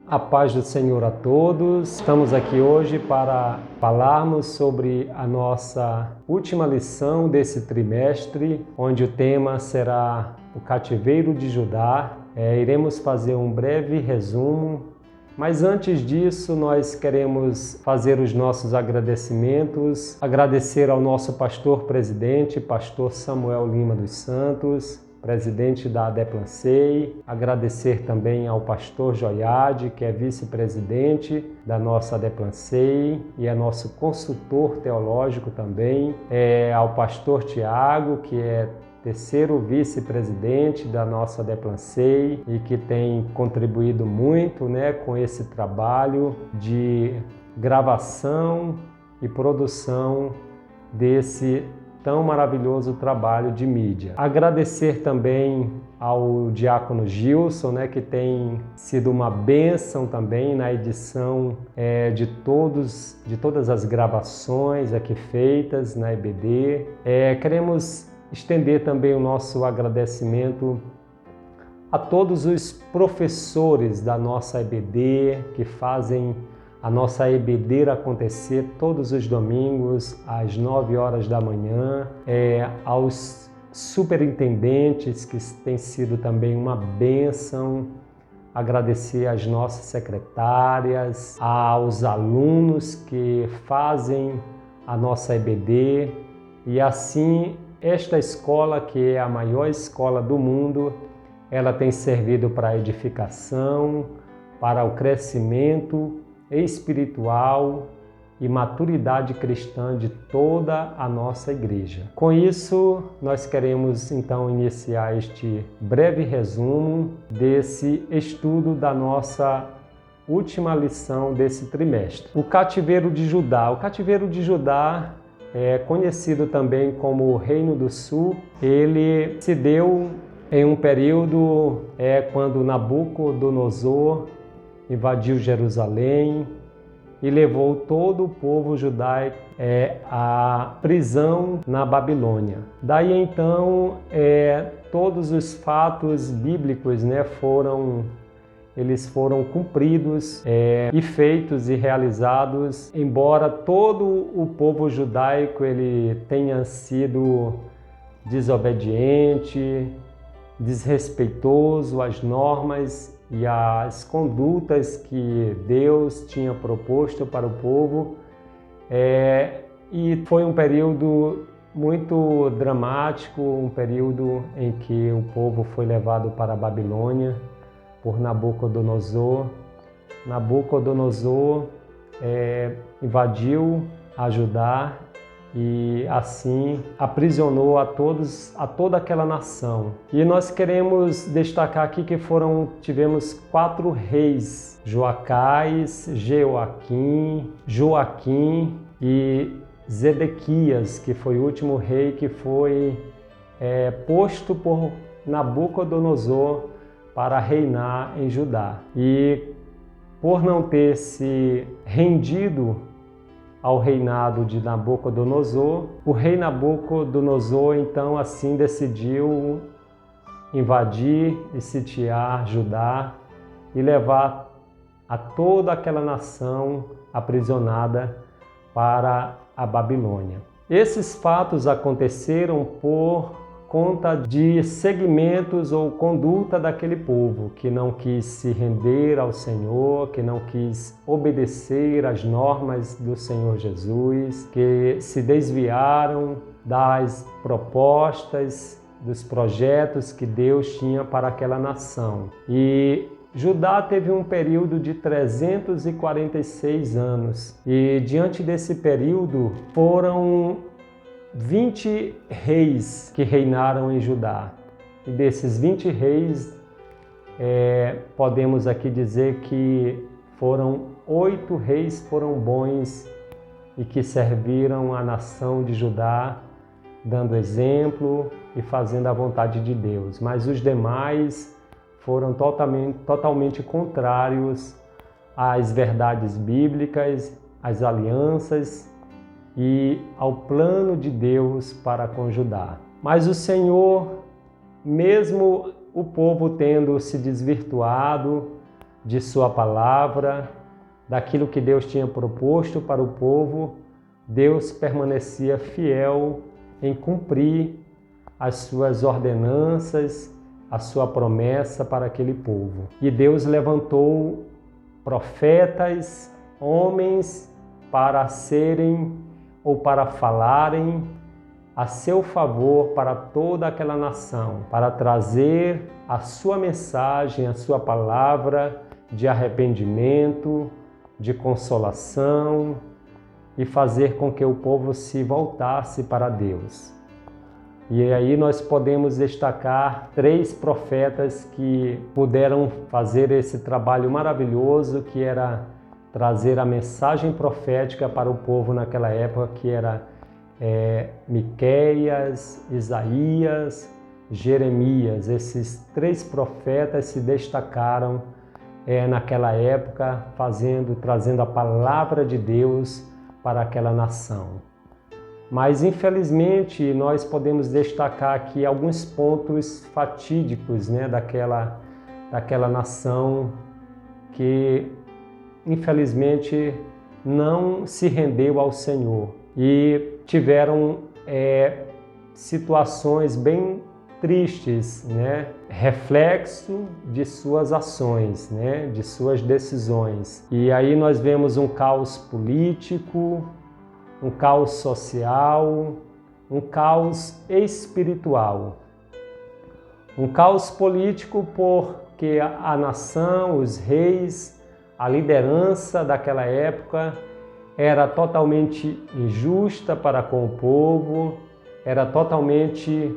A paz do Senhor a todos. Estamos aqui hoje para falarmos sobre a nossa última lição desse trimestre, onde o tema será o cativeiro de Judá. Iremos fazer um breve resumo, mas antes disso nós queremos fazer os nossos agradecimentos, agradecer ao nosso pastor presidente, pastor Samuel Lima dos Santos, presidente da Adeplancei, agradecer também ao pastor Joiade, que é vice-presidente da nossa Adeplancei e é nosso consultor teológico também, ao pastor Tiago, que é terceiro vice-presidente da nossa Adeplancei e que tem contribuído muito, com esse trabalho de gravação e produção desse tão maravilhoso trabalho de mídia. Agradecer também ao diácono Gilson, que tem sido uma bênção também na edição de todas as gravações aqui feitas na EBD. Queremos estender também o nosso agradecimento a todos os professores da nossa EBD que fazem a nossa EBD acontecer todos os domingos às 9 horas da manhã, aos superintendentes que têm sido também uma bênção, agradecer às nossas secretárias, aos alunos que fazem a nossa EBD e assim esta escola, que é a maior escola do mundo, ela tem servido para a edificação, para o crescimento espiritual e maturidade cristã de toda a nossa igreja. Com isso, nós queremos então iniciar este breve resumo desse estudo da nossa última lição desse trimestre. O cativeiro de Judá. O cativeiro de Judá é conhecido também como o Reino do Sul. Ele se deu em um período quando Nabucodonosor invadiu Jerusalém e levou todo o povo judaico à prisão na Babilônia. Daí então todos os fatos bíblicos foram cumpridos e feitos e realizados, embora todo o povo judaico ele tenha sido desobediente, desrespeitoso às normas e as condutas que Deus tinha proposto para o povo. E foi um período muito dramático, um período em que o povo foi levado para a Babilônia por Nabucodonosor. Nabucodonosor invadiu a Judá e assim aprisionou a toda aquela nação. E nós queremos destacar aqui que tivemos 4 reis: Joacás, Joaquim e Zedequias, que foi o último rei que foi posto por Nabucodonosor para reinar em Judá. E por não ter se rendido ao reinado de Nabucodonosor, o rei Nabucodonosor então assim decidiu invadir e sitiar Judá e levar a toda aquela nação aprisionada para a Babilônia. Esses fatos aconteceram por conta de segmentos ou conduta daquele povo que não quis se render ao Senhor, que não quis obedecer às normas do Senhor Jesus, que se desviaram das propostas, dos projetos que Deus tinha para aquela nação. E Judá teve um período de 346 anos e diante desse período foram 20 reis que reinaram em Judá. E desses 20 reis, podemos aqui dizer que 8 reis foram bons e que serviram a nação de Judá, dando exemplo e fazendo a vontade de Deus. Mas os demais foram totalmente contrários às verdades bíblicas, às alianças e ao plano de Deus para com Judá. Mas o Senhor, mesmo o povo tendo se desvirtuado de sua palavra, daquilo que Deus tinha proposto para o povo, Deus permanecia fiel em cumprir as suas ordenanças, a sua promessa para aquele povo. E Deus levantou profetas, homens, para serem ou para falarem a seu favor para toda aquela nação, para trazer a sua mensagem, a sua palavra de arrependimento, de consolação e fazer com que o povo se voltasse para Deus. E aí nós podemos destacar 3 profetas que puderam fazer esse trabalho maravilhoso, que era trazer a mensagem profética para o povo naquela época, que era Miqueias, Isaías, Jeremias. Esses 3 profetas se destacaram naquela época, trazendo a palavra de Deus para aquela nação. Mas, infelizmente, nós podemos destacar aqui alguns pontos fatídicos, né, daquela nação que, infelizmente, não se rendeu ao Senhor e tiveram situações bem tristes, né, reflexo de suas ações, né, de suas decisões. E aí nós vemos um caos político, um caos social, um caos espiritual. Um caos político porque a nação, os reis, a liderança daquela época era totalmente injusta para com o povo, era totalmente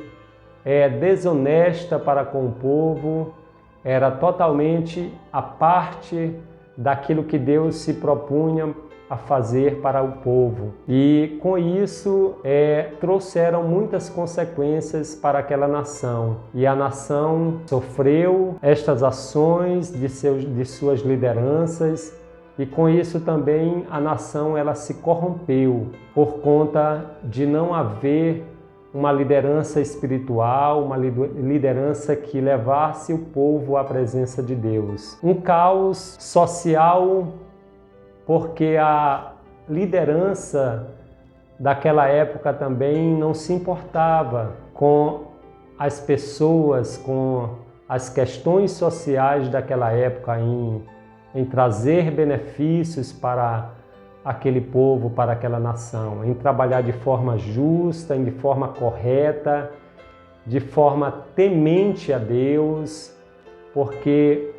desonesta para com o povo, era totalmente a parte daquilo que Deus se propunha a fazer para o povo. E com isso trouxeram muitas consequências para aquela nação. E a nação sofreu estas ações de suas lideranças, e com isso também a nação ela se corrompeu por conta de não haver uma liderança espiritual, uma liderança que levasse o povo à presença de Deus. Um caos social porque a liderança daquela época também não se importava com as pessoas, com as questões sociais daquela época, em trazer benefícios para aquele povo, para aquela nação, em trabalhar de forma justa, de forma correta, de forma temente a Deus, porque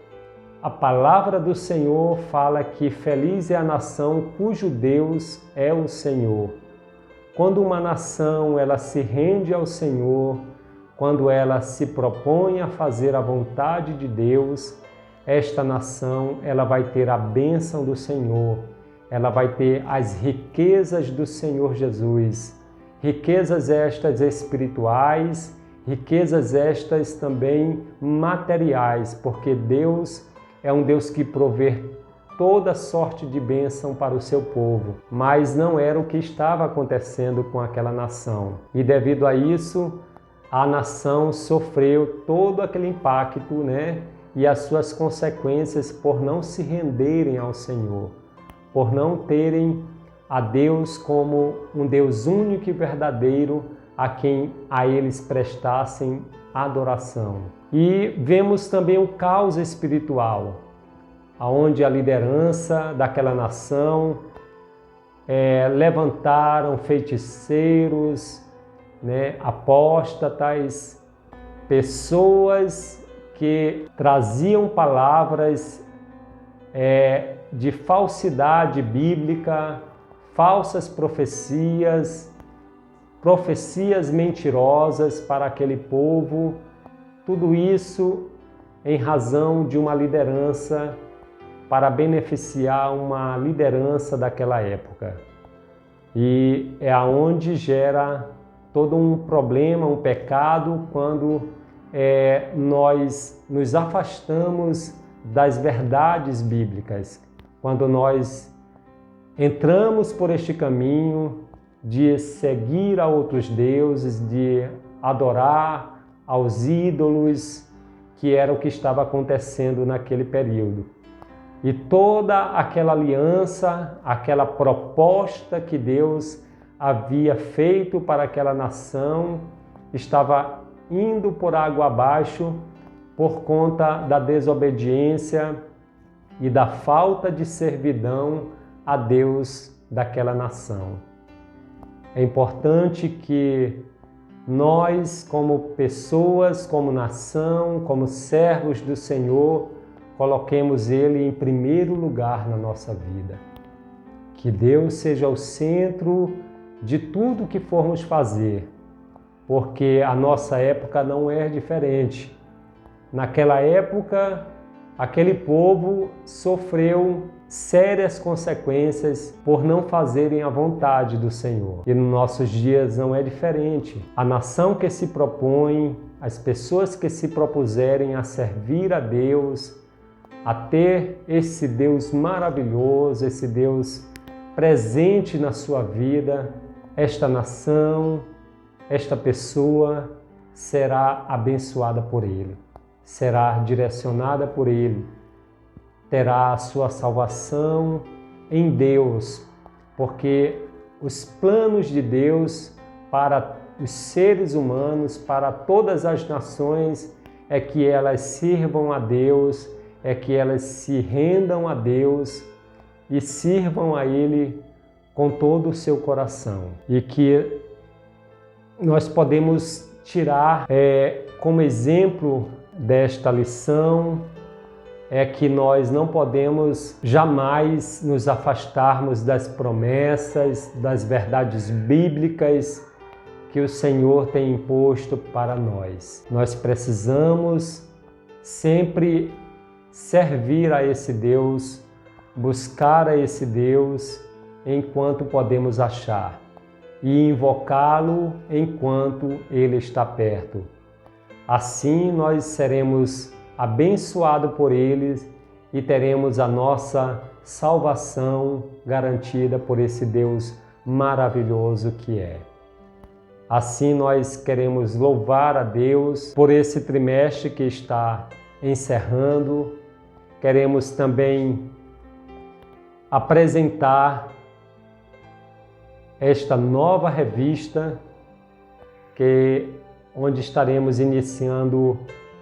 a palavra do Senhor fala que feliz é a nação cujo Deus é o Senhor. Quando uma nação ela se rende ao Senhor, quando ela se propõe a fazer a vontade de Deus, esta nação ela vai ter a bênção do Senhor, ela vai ter as riquezas do Senhor Jesus, riquezas estas espirituais, riquezas estas também materiais, porque Deus é um Deus que provê toda sorte de bênção para o seu povo, mas não era o que estava acontecendo com aquela nação. E devido a isso, a nação sofreu todo aquele impacto, né? E as suas consequências por não se renderem ao Senhor, por não terem a Deus como um Deus único e verdadeiro a quem a eles prestassem adoração. E vemos também o caos espiritual, onde a liderança daquela nação levantaram feiticeiros, né, apóstatas, pessoas que traziam palavras de falsidade bíblica, falsas profecias, profecias mentirosas para aquele povo, tudo isso em razão de uma liderança, para beneficiar uma liderança daquela época. E é aonde gera todo um problema, um pecado, quando nós nos afastamos das verdades bíblicas, quando nós entramos por este caminho de seguir a outros deuses, de adorar aos ídolos, que era o que estava acontecendo naquele período. E toda aquela aliança, aquela proposta que Deus havia feito para aquela nação estava indo por água abaixo por conta da desobediência e da falta de servidão a Deus daquela nação. É importante que nós, como pessoas, como nação, como servos do Senhor, coloquemos Ele em primeiro lugar na nossa vida. Que Deus seja o centro de tudo que formos fazer, porque a nossa época não é diferente. Naquela época, aquele povo sofreu sérias consequências por não fazerem a vontade do Senhor. E nos nossos dias não é diferente. A nação que se propõe, as pessoas que se propuserem a servir a Deus, a ter esse Deus maravilhoso, esse Deus presente na sua vida, esta nação, esta pessoa será abençoada por Ele, será direcionada por Ele, terá a sua salvação em Deus, porque os planos de Deus para os seres humanos, para todas as nações, é que elas sirvam a Deus, é que elas se rendam a Deus e sirvam a Ele com todo o seu coração. E que nós podemos tirar como exemplo desta lição é que nós não podemos jamais nos afastarmos das promessas, das verdades bíblicas que o Senhor tem imposto para nós. Nós precisamos sempre servir a esse Deus, buscar a esse Deus enquanto podemos achar e invocá-lo enquanto Ele está perto. Assim nós seremos abençoados por Ele e teremos a nossa salvação garantida por esse Deus maravilhoso que é. Assim nós queremos louvar a Deus por esse trimestre que está encerrando. Queremos também apresentar esta nova revista onde estaremos iniciando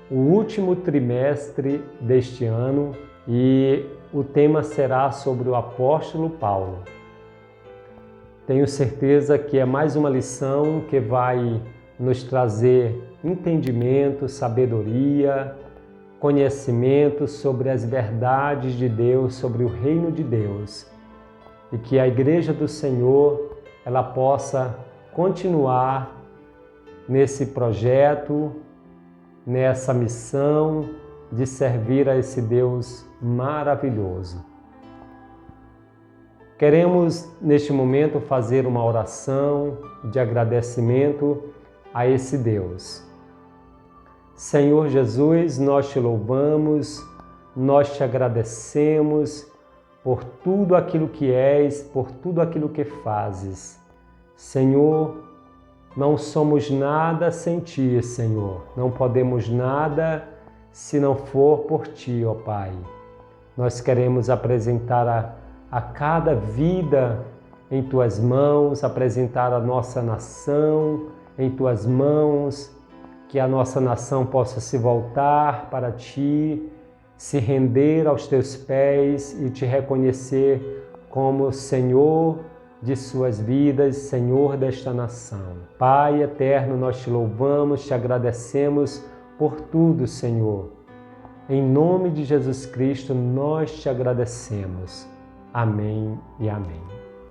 o último trimestre deste ano e o tema será sobre o apóstolo Paulo. Tenho certeza que é mais uma lição que vai nos trazer entendimento, sabedoria, conhecimento sobre as verdades de Deus, sobre o reino de Deus, e que a Igreja do Senhor ela possa continuar nesse projeto, nessa missão de servir a esse Deus maravilhoso. Queremos, neste momento, fazer uma oração de agradecimento a esse Deus. Senhor Jesus, nós te louvamos, nós te agradecemos por tudo aquilo que és, por tudo aquilo que fazes. Senhor, não somos nada sem Ti, Senhor. Não podemos nada se não for por Ti, ó Pai. Nós queremos apresentar a cada vida em Tuas mãos, apresentar a nossa nação em Tuas mãos, que a nossa nação possa se voltar para Ti, se render aos Teus pés e Te reconhecer como Senhor de suas vidas, Senhor desta nação. Pai eterno, nós Te louvamos, Te agradecemos por tudo, Senhor. Em nome de Jesus Cristo, nós Te agradecemos. Amém e amém.